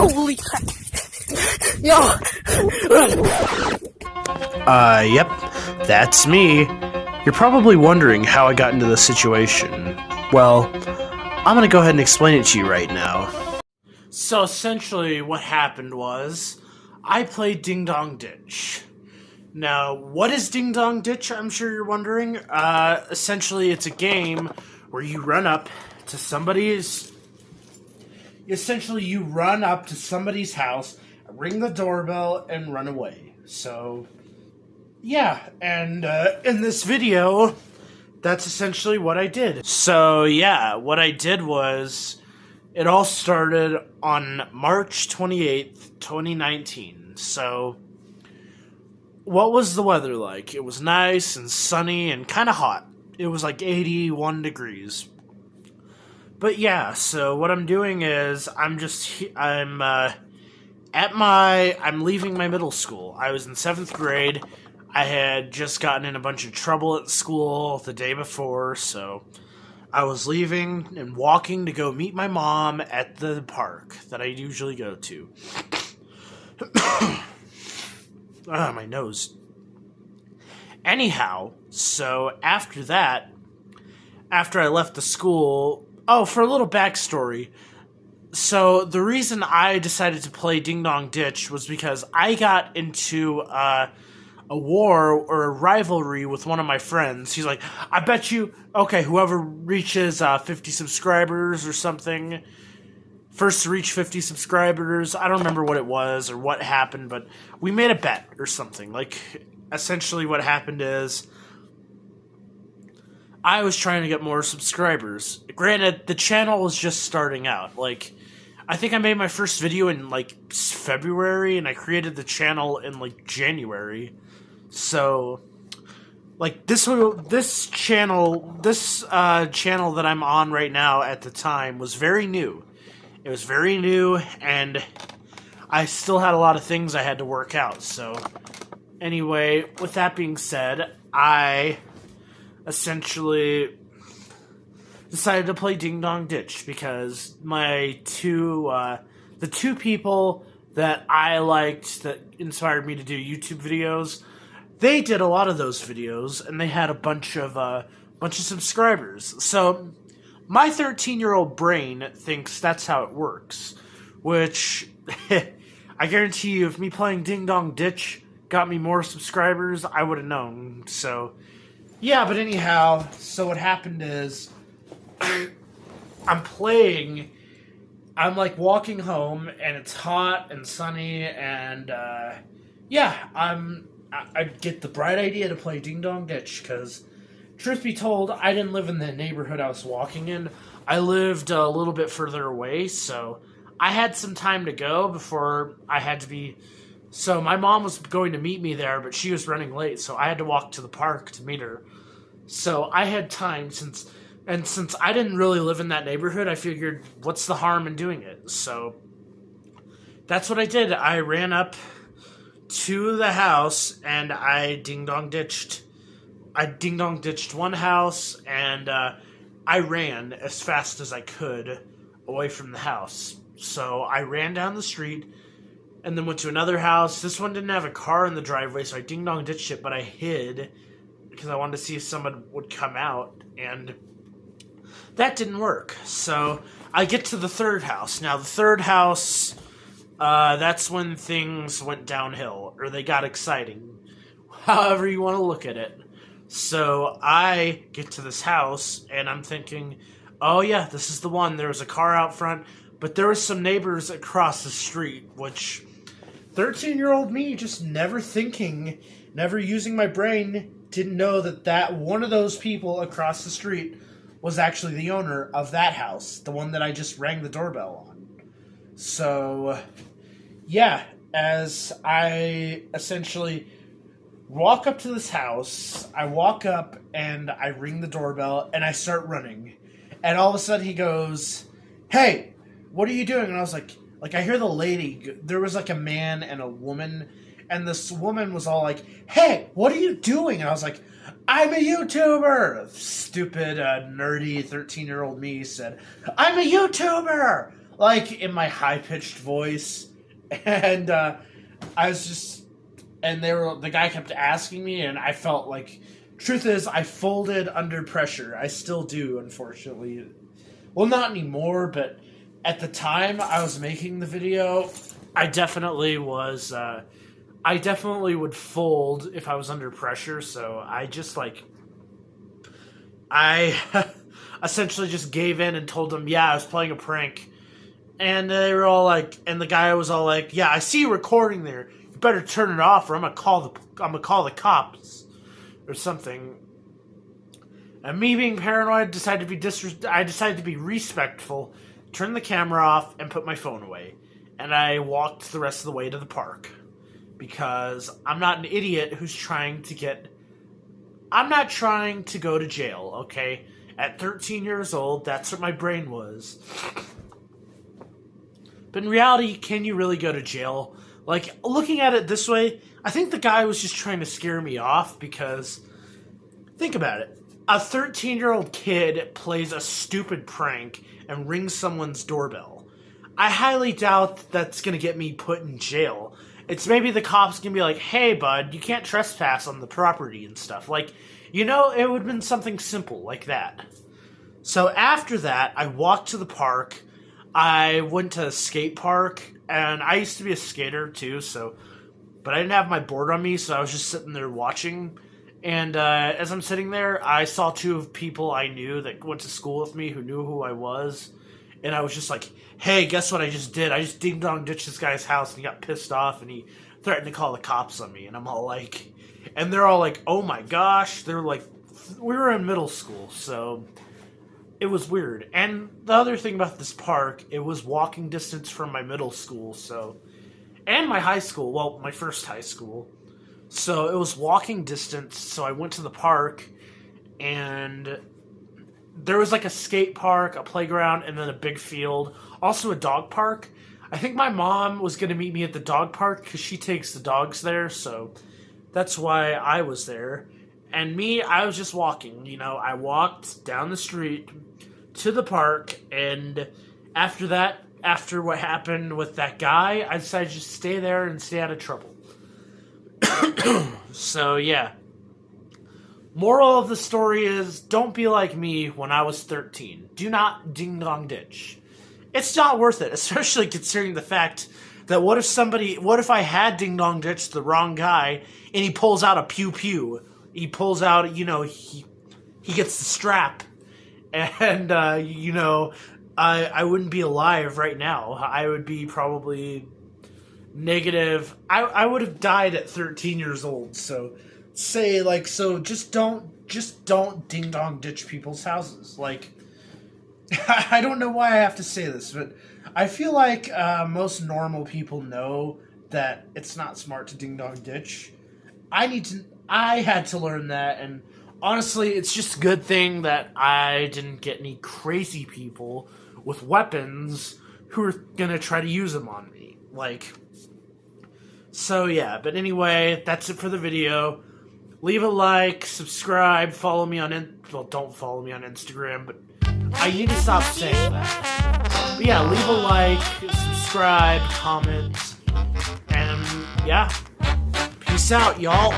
Holy crap. Yo. Yep, that's me. You're probably wondering how I got into this situation. Well, I'm gonna go ahead and explain it to you right now. So essentially what happened was, I played Ding Dong Ditch. Now, what is Ding Dong Ditch, I'm sure you're wondering? Essentially it's a game where you run up to somebody's... Essentially you run up to somebody's house, ring the doorbell, and run away. So... yeah, and in this video, that's essentially what I did. So yeah, what I did was, it all started on March 28th, 2019. So, what was the weather like? It was nice and sunny and kind of hot. It was like 81 degrees. But yeah, so what I'm doing is, I'm leaving my middle school. I was in 7th grade. I had just gotten in a bunch of trouble at school the day before, so I was leaving and walking to go meet my mom at the park that I usually go to. My nose. Anyhow, so after that, after I left the school... Oh, for a little backstory. So, the reason I decided to play Ding Dong Ditch was because I got into, a war or a rivalry with one of my friends. He's like, I bet you, okay, whoever reaches 50 subscribers or something, first to reach 50 subscribers, I don't remember what it was or what happened, but we made a bet or something. Like, essentially what happened is, I was trying to get more subscribers. Granted, the channel was just starting out. Like, I think I made my first video in, like, February, and I created the channel in, like, January. So, like, this channel that I'm on right now at the time was very new. It was very new, and I still had a lot of things I had to work out. So, anyway, with that being said, I essentially decided to play Ding Dong Ditch because the two people that I liked that inspired me to do YouTube videos, they did a lot of those videos, and they had a bunch of subscribers. So, my 13-year-old brain thinks that's how it works, which, I guarantee you, if me playing Ding Dong Ditch got me more subscribers, I would have known. So, yeah, but anyhow, so what happened is, I'm like walking home, and it's hot and sunny, and, yeah, I get the bright idea to play Ding Dong Ditch, because, truth be told, I didn't live in the neighborhood I was walking in. I lived a little bit further away, so I had some time to go before I had to be... So my mom was going to meet me there, but she was running late, so I had to walk to the park to meet her. So I had time, since I didn't really live in that neighborhood, I figured, what's the harm in doing it? So that's what I did. I ran up to the house, and I Ding Dong Ditched one house, and I ran as fast as I could away from the house. So I ran down the street, and then went to another house. This one didn't have a car in the driveway, so I Ding Dong Ditched it, but I hid because I wanted to see if someone would come out, and that didn't work. So I get to the third house. Now, the third house, that's when things went downhill, or they got exciting, however you want to look at it. So I get to this house, and I'm thinking, oh yeah, this is the one. There was a car out front, but there was some neighbors across the street, which 13-year-old me, just never thinking, never using my brain, didn't know that one of those people across the street was actually the owner of that house, the one that I just rang the doorbell on. So, yeah, as I essentially walk up to this house, I walk up and I ring the doorbell and I start running. And all of a sudden he goes, "Hey, what are you doing?" And I was like I hear the lady, there was like a man and a woman, and this woman was all like, "Hey, what are you doing?" And I was like, "I'm a YouTuber." Stupid, nerdy 13-year-old me said, "I'm a YouTuber." like in my high-pitched voice, and I was just, and the guy kept asking me, and I felt like, truth is, I folded under pressure. I still do, unfortunately. Well, not anymore, but at the time I was making the video, I definitely was, I definitely would fold if I was under pressure, so I just, like, I essentially just gave in and told them, yeah, I was playing a prank. And they were all like, and the guy was all like, yeah, I see you recording there. You better turn it off or I'm gonna call the cops or something. And me being paranoid, I decided to be respectful, turn the camera off, and put my phone away. And I walked the rest of the way to the park. Because I'm not an idiot who's I'm not trying to go to jail, okay? At 13 years old, that's what my brain was. But in reality, can you really go to jail? Like, looking at it this way, I think the guy was just trying to scare me off because, think about it. A 13-year-old kid plays a stupid prank and rings someone's doorbell. I highly doubt that's going to get me put in jail. It's maybe the cops can be like, hey, bud, you can't trespass on the property and stuff. Like, you know, it would have been something simple like that. So after that, I walked to the park. I went to a skate park, and I used to be a skater too, but I didn't have my board on me, so I was just sitting there watching. And as I'm sitting there, I saw two people I knew that went to school with me who knew who I was. And I was just like, hey, guess what I just did? I just ding-dong ditched this guy's house, and he got pissed off, and he threatened to call the cops on me. And I'm all like, and they're all like, oh my gosh. They're like, we were in middle school, so it was weird. And the other thing about this park, it was walking distance from my middle school, and my high school, well, my first high school. So it was walking distance, so I went to the park, and there was like a skate park, a playground, and then a big field. Also a dog park. I think my mom was going to meet me at the dog park because she takes the dogs there, so that's why I was there. And me, I was just walking, you know. I walked down the street to the park, and after that, after what happened with that guy, I decided to just stay there and stay out of trouble. So, yeah. Moral of the story is, don't be like me when I was 13. Do not ding-dong ditch. It's not worth it, especially considering the fact that what if I had ding-dong ditched the wrong guy, and he pulls out a pew-pew. He pulls out, you know, he gets the strap, and, you know, I wouldn't be alive right now. I would be probably negative. I would have died at 13 years old, so just don't ding dong ditch people's houses. Like, I don't know why I have to say this, but I feel like most normal people know that it's not smart to ding dong ditch. I had to learn that, and honestly, it's just a good thing that I didn't get any crazy people with weapons who are gonna try to use them on me. Like, so yeah, but anyway, that's it for the video. Leave a like, subscribe, follow me on well, don't follow me on Instagram, but I need to stop saying that. But yeah, leave a like, subscribe, comment, and yeah, peace out, y'all.